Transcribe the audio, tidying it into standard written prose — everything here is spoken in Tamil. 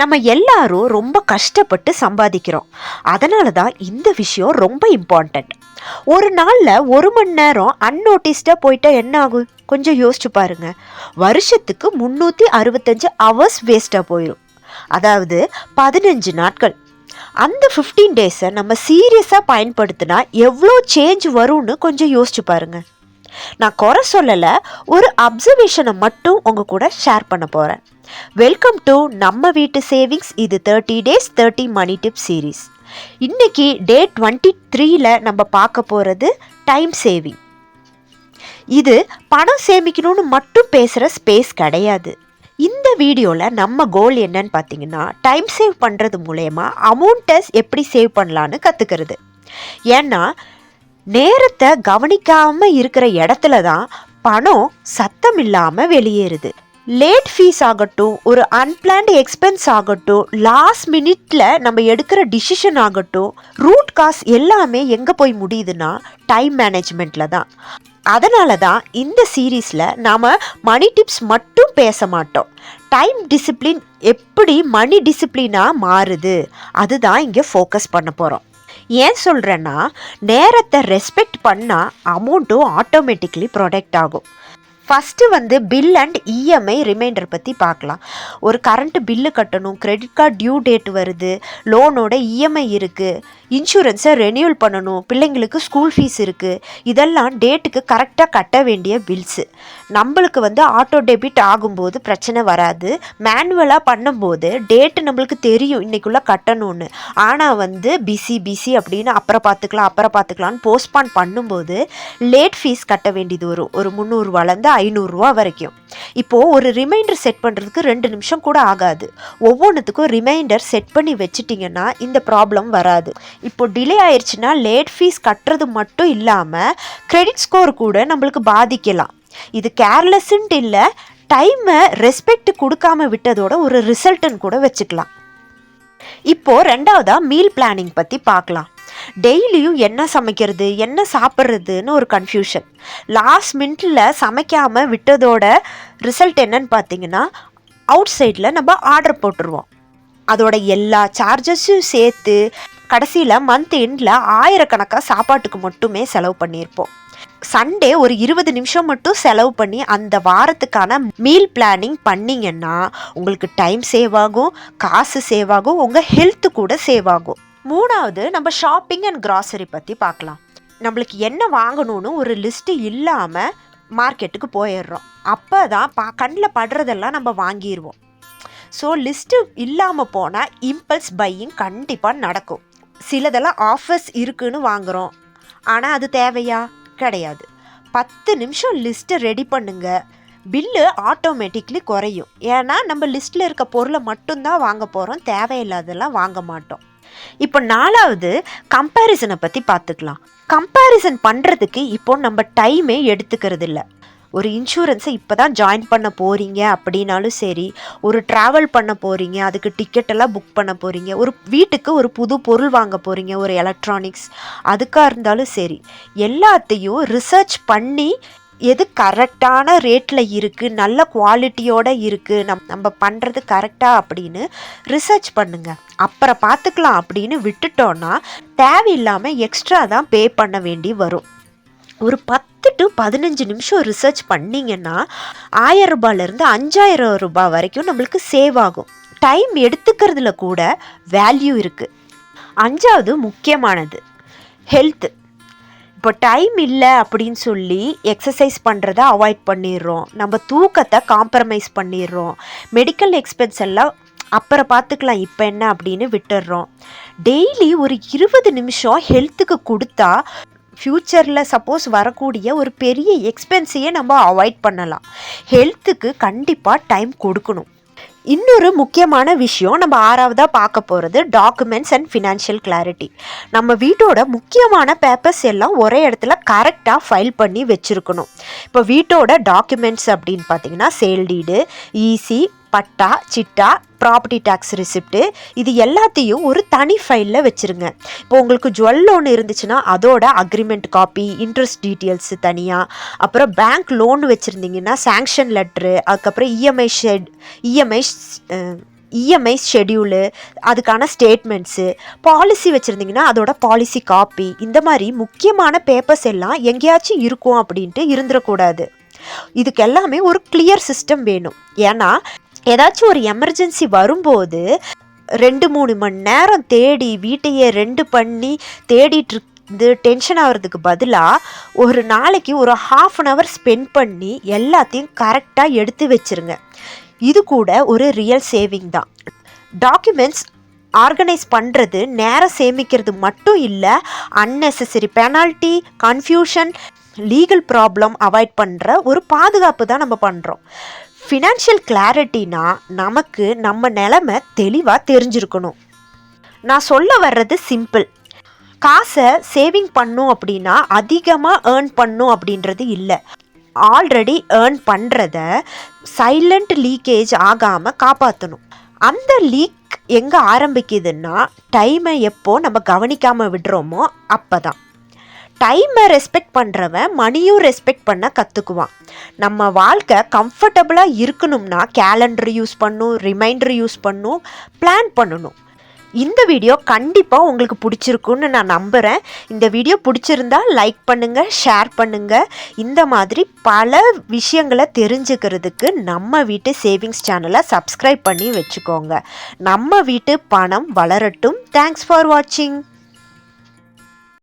நம்ம எல்லாரும் ரொம்ப கஷ்டப்பட்டு சம்பாதிக்கிறோம். அதனால தான் இந்த விஷயம் ரொம்ப இம்பார்ட்டண்ட். ஒரு நாளில் 1 மணி நேரம் அன்னோட்டிஸ்டாக போயிட்டா என்ன ஆகும்? கொஞ்சம் யோசிச்சு பாருங்க. வருஷத்துக்கு 365 ஹவர்ஸ் வேஸ்ட்டாக போயிடும். அதாவது 15 நாட்கள். அந்த 15 டேஸை நம்ம சீரியஸாக பயன்படுத்தினா எவ்வளோ சேஞ்ச் வரும்னு கொஞ்சம் யோசிச்சு பாருங்க. நான் குறை சொல்லலை, ஒரு அப்சர்வேஷனை மட்டும் உங்கள் கூட ஷேர் பண்ண போகிறேன். வெல்கம் டு நம்ம வீட்டு சேவிங்ஸ். இது 30 டேஸ் 30 மணி டிப் சீரீஸ். இன்னைக்கு டே 23ல் நம்ம பார்க்க போகிறது டைம் சேவிங். இது பணம் சேமிக்கணும்னு மட்டும் பேசுகிற ஸ்பேஸ் கிடையாது. இந்த வீடியோவில் நம்ம கோல் என்னன்னு பார்த்தீங்கன்னா, டைம் சேவ் பண்ணுறது மூலயமா அமௌண்ட்டை எப்படி சேவ் பண்ணலான்னு கற்றுக்கிறது. ஏன்னா நேரத்தை கவனிக்காமல் இருக்கிற இடத்துல தான் பணம் சத்தம் இல்லாமல் வெளியேறுது. லேட் ஃபீஸ் ஆகட்டும், ஒரு அன்பிளான்டு எக்ஸ்பென்ஸ் ஆகட்டும், லாஸ்ட் மினிட்ல நம்ம எடுக்கிற டிசிஷன் ஆகட்டும், ரூட் காஸ் எல்லாமே எங்கே போய் முடியுதுன்னா டைம் மேனேஜ்மெண்ட்டில் தான். அதனால தான் இந்த சீரீஸில் நாம் மணி டிப்ஸ் மட்டும் பேச மாட்டோம். டைம் டிசிப்ளின் எப்படி மணி டிசிப்ளினாக மாறுது அதுதான் இங்கே ஃபோக்கஸ் பண்ண போகிறோம். ஏன் சொல்கிறேன்னா, நேரத்தை ரெஸ்பெக்ட் பண்ணால் அமௌண்ட்டும் ஆட்டோமேட்டிக்லி ப்ரொடெக்ட் ஆகும். First bill and EMI reminder பற்றி பார்க்கலாம். ஒரு கரண்ட் பில்லு கட்டணும், கிரெடிட் கார்டு டியூ டேட் வருது, லோனோட இஎம்ஐ இருக்குது, இன்சூரன்ஸை ரெனியூவல் பண்ணணும், பிள்ளைங்களுக்கு ஸ்கூல் ஃபீஸ் இருக்குது. இதெல்லாம் டேட்டுக்கு கரெக்டாக கட்ட வேண்டிய பில்ஸு. நம்மளுக்கு ஆட்டோ டெபிட் ஆகும்போது பிரச்சனை வராது. மேனுவலாக பண்ணும்போது டேட்டு நம்மளுக்கு தெரியும் இன்றைக்குள்ளே கட்டணும்னு. ஆனால் பிசி அப்படின்னு அப்புறம் பார்த்துக்கலான்னு போஸ்ட்பான் பண்ணும்போது லேட் ஃபீஸ் கட்ட வேண்டியது வரும். ஒரு 300 ரூபாலேருந்து 500 ரூபா வரைக்கும். இப்போது ஒரு ரிமைண்டர் செட் பண்ணுறதுக்கு 2 நிமிஷம் கூட ஆகாது. ஒவ்வொன்றுத்துக்கும் ரிமைண்டர் செட் பண்ணி வச்சுட்டிங்கன்னா இந்த ப்ராப்ளம் வராது. இப்போ டிலே ஆயிடுச்சுன்னா லேட் ஃபீஸ் கட்டுறது மட்டும் இல்லாமல் கிரெடிட் ஸ்கோர் கூட நம்மளுக்கு பாதிக்கலாம். இது கேர்லெஸ்ன்ட்டு இல்லை, டைமை ரெஸ்பெக்ட் கொடுக்காம விட்டதோட ஒரு ரிசல்ட்டுன்னு கூட வச்சுக்கலாம். இப்போது 2வதாக மீல் பிளானிங் பற்றி பார்க்கலாம். டெய்லியும் என்ன சமைக்கிறது, என்ன சாப்பிட்றதுன்னு ஒரு கன்ஃபியூஷன். லாஸ்ட் மினிட்ல சமைக்காமல் விட்டதோட ரிசல்ட் என்னன்னு பார்த்தீங்கன்னா, அவுட் சைடில் நம்ம ஆர்டர் போட்டுருவோம். அதோட எல்லா சார்ஜஸும் சேர்த்து கடைசியில் மந்த் எண்டில் ஆயிரக்கணக்காக சாப்பாட்டுக்கு மட்டுமே செலவு பண்ணியிருப்போம். சண்டே ஒரு 20 நிமிஷம் மட்டும் செலவு பண்ணி அந்த வாரத்துக்கான மீல் பிளானிங் பண்ணிங்கன்னா உங்களுக்கு டைம் சேவ் ஆகும், காசு சேவ் ஆகும், உங்கள் ஹெல்த்து கூட சேவ் ஆகும். 3வது நம்ம ஷாப்பிங் அண்ட் கிராசரி பற்றி பார்க்கலாம். நம்மளுக்கு என்ன வாங்கணும்னு ஒரு லிஸ்ட்டு இல்லாமல் மார்க்கெட்டுக்கு போயிடுறோம். அப்போ தான் கண்ணில் படுறதெல்லாம் நம்ம வாங்கிடுவோம். ஸோ லிஸ்ட்டு இல்லாமல் போனால் இம்பல்ஸ் பையிங் கண்டிப்பாக நடக்கும். சிலதெல்லாம் ஆஃபர்ஸ் இருக்குன்னு வாங்குகிறோம், ஆனால் அது தேவையா? கிடையாது. 10 நிமிஷம் லிஸ்ட்டை ரெடி பண்ணுங்க, பில்லு ஆட்டோமேட்டிக்லி குறையும். ஏன்னா நம்ம லிஸ்ட்டில் இருக்க பொருளை மட்டும்தான் வாங்க போகிறோம், தேவையில்லாதெல்லாம் வாங்க மாட்டோம். இப்போ 4வது கம்பேரிசனை பற்றி பார்த்துக்கலாம். கம்பேரிசன் பண்ணுறதுக்கு இப்போ நம்ம டைமே எடுத்துக்கிறது இல்லை. ஒரு இன்சூரன்ஸை இப்போ தான் ஜாயின் பண்ண போகிறீங்க அப்படின்னாலும் சரி, ஒரு ட்ராவல் பண்ண போகிறீங்க, அதுக்கு டிக்கெட்டெல்லாம் புக் பண்ண போகிறீங்க, ஒரு வீட்டுக்கு ஒரு புது பொருள் வாங்க போகிறீங்க, ஒரு எலக்ட்ரானிக்ஸ் அதுக்காக இருந்தாலும் சரி, எல்லாத்தையும் ரிசர்ச் பண்ணி எது கரெக்டான ரேட்டில் இருக்குது, நல்ல குவாலிட்டியோடு இருக்குது, நம்ம பண்ணுறது கரெக்டாக அப்படின்னு ரிசர்ச் பண்ணுங்கள். அப்புறம் பார்த்துக்கலாம் அப்படின்னு விட்டுட்டோன்னா தேவையில்லாமல் எக்ஸ்ட்ரா தான் பே பண்ண வேண்டி வரும். ஒரு 10 to 15 நிமிஷம் ரிசர்ச் பண்ணிங்கன்னா 1000 ரூபாயிலேருந்து 5000 ரூபாய் வரைக்கும் நம்மளுக்கு சேவ் ஆகும். டைம் எடுத்துக்கிறதுல கூட வேல்யூ இருக்குது. 5வது முக்கியமானது ஹெல்த்து. இப்போ டைம் இல்லை அப்படின்னு சொல்லி எக்ஸசைஸ் பண்ணுறத அவாய்ட் பண்ணிடுறோம், நம்ம தூக்கத்தை காம்ப்ரமைஸ் பண்ணிடுறோம், மெடிக்கல் எக்ஸ்பென்ஸ் எல்லாம் அப்புறம் பார்த்துக்கலாம் இப்போ என்ன அப்படின்னு விட்டுடுறோம். டெய்லி ஒரு 20 நிமிஷம் ஹெல்த்துக்கு கொடுத்தா ஃப்யூச்சரில் சப்போஸ் வரக்கூடிய ஒரு பெரிய எக்ஸ்பென்ஸையே நம்ம அவாய்ட் பண்ணலாம். ஹெல்த்துக்கு கண்டிப்பாக டைம் கொடுக்கணும். இன்னொரு முக்கியமான விஷயம் நம்ம 6வதாக பார்க்க போகிறது டாக்குமெண்ட்ஸ் அண்ட் ஃபினான்ஷியல் கிளாரிட்டி. நம்ம வீட்டோட முக்கியமான பேப்பர்ஸ் எல்லாம் ஒரே இடத்துல கரெக்டாக ஃபைல் பண்ணி வச்சுருக்கணும். இப்போ வீட்டோட டாக்குமெண்ட்ஸ் அப்படின்னு பார்த்தீங்கன்னா சேல் டீடு, ஈசி, பட்டா, சிட்டா, ப்ராப்பர்ட்டி டேக்ஸ் ரிசிப்ட்டு, இது எல்லாத்தையும் ஒரு தனி ஃபைலில் வச்சுருங்க. இப்போ உங்களுக்கு ஜுவல் லோன் இருந்துச்சுன்னா அதோட அக்ரிமெண்ட் காப்பி, இன்ட்ரெஸ்ட் டீட்டெயில்ஸு தனியாக, அப்புறம் பேங்க் லோன் வச்சுருந்தீங்கன்னா சேங்ஷன் லெட்ரு, அதுக்கப்புறம் இஎம்ஐ இஎம்ஐ ஷெட்யூலு, அதுக்கான ஸ்டேட்மெண்ட்ஸு, பாலிசி வச்சுருந்தீங்கன்னா அதோட பாலிசி காப்பி, இந்த மாதிரி முக்கியமான பேப்பர்ஸ் எல்லாம் எங்கேயாச்சும் இருக்கும் அப்படின்ட்டு இருந்துடக்கூடாது. இதுக்கு எல்லாமே ஒரு கிளியர் சிஸ்டம் வேணும். ஏன்னா ஏதாச்சும் ஒரு எமர்ஜென்சி வரும்போது 2-3 மணி நேரம் தேடி வீட்டையே ரெண்டு பண்ணி தேடிட்டு இருந்து டென்ஷன் ஆகிறதுக்கு பதிலாக ஒரு நாளைக்கு ஒரு 1/2 hour ஸ்பெண்ட் பண்ணி எல்லாத்தையும் கரெக்டாக எடுத்து வச்சுருங்க. இது கூட ஒரு ரியல் சேவிங் தான். டாக்குமெண்ட்ஸ் ஆர்கனைஸ் பண்ணுறது நேரம் சேமிக்கிறது மட்டும் இல்லை, unnecessary penalty, confusion, legal problem avoid பண்ணுற ஒரு பாதுகாப்பு தான் நம்ம பண்ணுறோம். ஃபினான்ஷியல் கிளாரிட்டினா நமக்கு நம்ம நிலைமை தெளிவாக தெரிஞ்சிருக்கணும். நான் சொல்ல வர்றது சிம்பிள். காசை சேவிங் பண்ணும் அப்படின்னா அதிகமாக ஏர்ன் பண்ணும் அப்படின்றது இல்லை. ஆல்ரெடி ஏர்ன் பண்ணுறத சைலண்ட் லீக்கேஜ் ஆகாமல் காப்பாற்றணும். அந்த லீக் எங்கே ஆரம்பிக்குதுன்னா டைமை எப்போ நம்ம கவனிக்காமல் விடுறோமோ அப்போ தான். டைமை ரெஸ்பெக்ட் பண்ணுறவன் மணியும் ரெஸ்பெக்ட் பண்ண கற்றுக்குவான். நம்ம வாழ்க்கை கம்ஃபர்டபுளாக இருக்கணும்னா கேலண்டர் யூஸ் பண்ணணும், ரிமைண்டர் யூஸ் பண்ணணும், பிளான் பண்ணணும். இந்த வீடியோ கண்டிப்பாக உங்களுக்கு பிடிச்சிருக்குன்னு நான் நம்புகிறேன். இந்த வீடியோ பிடிச்சிருந்தா லைக் பண்ணுங்கள், ஷேர் பண்ணுங்கள். இந்த மாதிரி பல விஷயங்களை தெரிஞ்சுக்கிறதுக்கு நம்ம வீட்டு சேவிங்ஸ் சேனலை சப்ஸ்கிரைப் பண்ணி வச்சுக்கோங்க. நம்ம வீட்டு பணம் வளரட்டும். தேங்க்ஸ் ஃபார் வாட்சிங்.